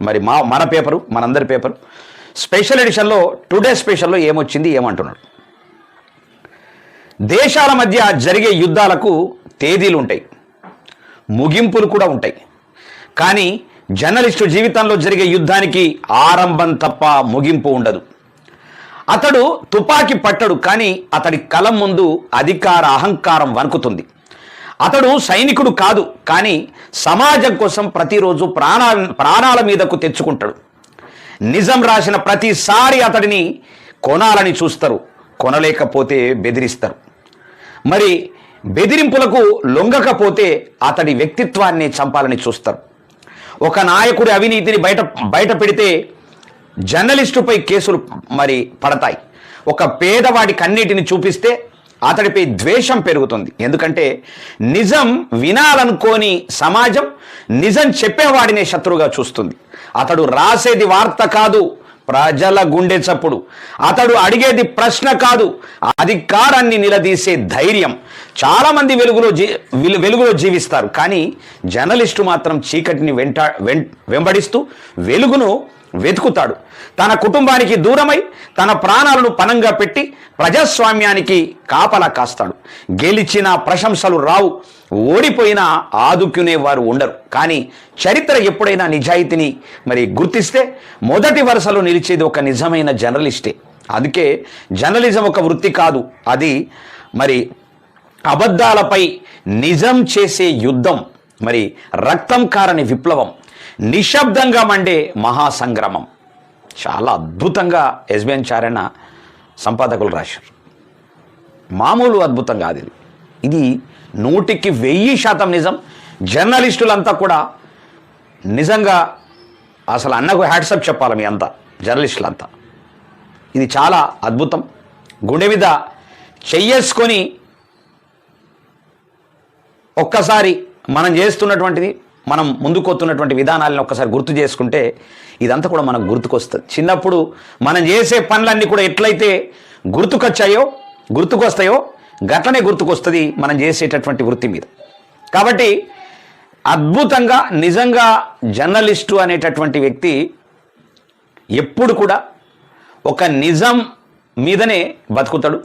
మరి మన పేపరు, మనందరి పేపరు స్పెషల్ ఎడిషన్లో టుడే స్పెషల్లో ఏమొచ్చింది, ఏమంటున్నాడు. దేశాల మధ్య జరిగే యుద్ధాలకు తేదీలు ఉంటాయి, ముగింపులు కూడా ఉంటాయి. కానీ జర్నలిస్టు జీవితంలో జరిగే యుద్ధానికి ఆరంభం తప్ప ముగింపు ఉండదు. అతడు తుపాకీ పట్టడు, కానీ అతడి కలం ముందు అధికార అహంకారం వణుకుతుంది. అతడు సైనికుడు కాదు, కానీ సమాజం కోసం ప్రతిరోజు ప్రాణాల మీదకు తెచ్చుకుంటాడు. నిజం రాసిన ప్రతిసారి అతడిని కొనాలని చూస్తారు, కొనలేకపోతే బెదిరిస్తారు. మరి బెదిరింపులకు లొంగకపోతే అతడి వ్యక్తిత్వాన్ని చంపాలని చూస్తారు. ఒక నాయకుడి అవినీతిని బయట పెడితే జర్నలిస్టుపై కేసులు మరి పడతాయి. ఒక పేదవాడి కన్నీటిని చూపిస్తే అతడిపై ద్వేషం పెరుగుతుంది. ఎందుకంటే నిజం వినాలనుకోని సమాజం నిజం చెప్పేవాడినే శత్రువుగా చూస్తుంది. అతడు రాసేది వార్త కాదు, ప్రజల గుండె చప్పుడు. అతడు అడిగేది ప్రశ్న కాదు, అధికారాన్ని నిలదీసే ధైర్యం. చాలామంది వెలుగులో జీవిస్తారు, కానీ జర్నలిస్టు మాత్రం చీకటిని వెంబడిస్తూ వెలుగును వెతుకుతాడు. తన కుటుంబానికి దూరమై తన ప్రాణాలను పణంగా పెట్టి ప్రజాస్వామ్యానికి కాపలా కాస్తాడు. గెలిచిన ప్రశంసలు రావు, ఓడిపోయినా ఆదుకునేవారు ఉండరు. కానీ చరిత్ర ఎప్పుడైనా నిజాయితీని మరి గుర్తిస్తే మొదటి వరుసలో నిలిచేది ఒక నిజమైన జర్నలిస్టే. అందుకే జర్నలిజం ఒక వృత్తి కాదు, అది మరి అబద్ధాలపై నిజం చేసే యుద్ధం, మరి రక్తం కారని విప్లవం, నిశ్శబ్దంగా మండే మహాసంగ్రామం. చాలా అద్భుతంగా ఎస్బిఎన్ చారణ సంపాదకులు రాశారు. మామూలు అద్భుతం కాదు ఇది. ఇది 100% నిజం. జర్నలిస్టులంతా కూడా నిజంగా అసలు అన్నకు హ్యాట్సప్ చెప్పాలి మీ అంతా, జర్నలిస్టులంతా. ఇది చాలా అద్భుతం. గుండె మీద చెయ్యేసుకొని ఒక్కసారి మనం చేస్తున్నటువంటిది, మనం ముందుకొస్తున్నటువంటి విధానాలను ఒక్కసారి గుర్తు చేసుకుంటే ఇదంతా కూడా మనకు గుర్తుకొస్తుంది. చిన్నప్పుడు మనం చేసే పనులన్నీ కూడా ఎట్లయితే గుర్తుకొస్తాయో గట్లనే గుర్తుకొస్తుంది మనం చేసేటటువంటి వృత్తి మీద. కాబట్టి అద్భుతంగా నిజంగా జర్నలిస్టు అనేటటువంటి వ్యక్తి ఎప్పుడు కూడా ఒక నిజం మీదనే బతుకుతాడు.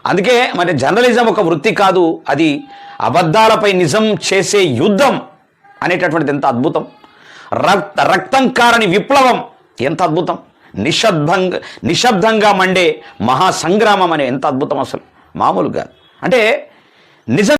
అందుకే మరి జర్నలిజం ఒక వృత్తి కాదు, అది అబద్ధాలపై నిజం చేసే యుద్ధం అనేటటువంటిది ఎంత అద్భుతం. రక్తం కారని విప్లవం ఎంత అద్భుతం. నిశ్శబ్దంగా మండే మహాసంగ్రామం అనే ఎంత అద్భుతం. అసలు మామూలుగా అంటే నిజం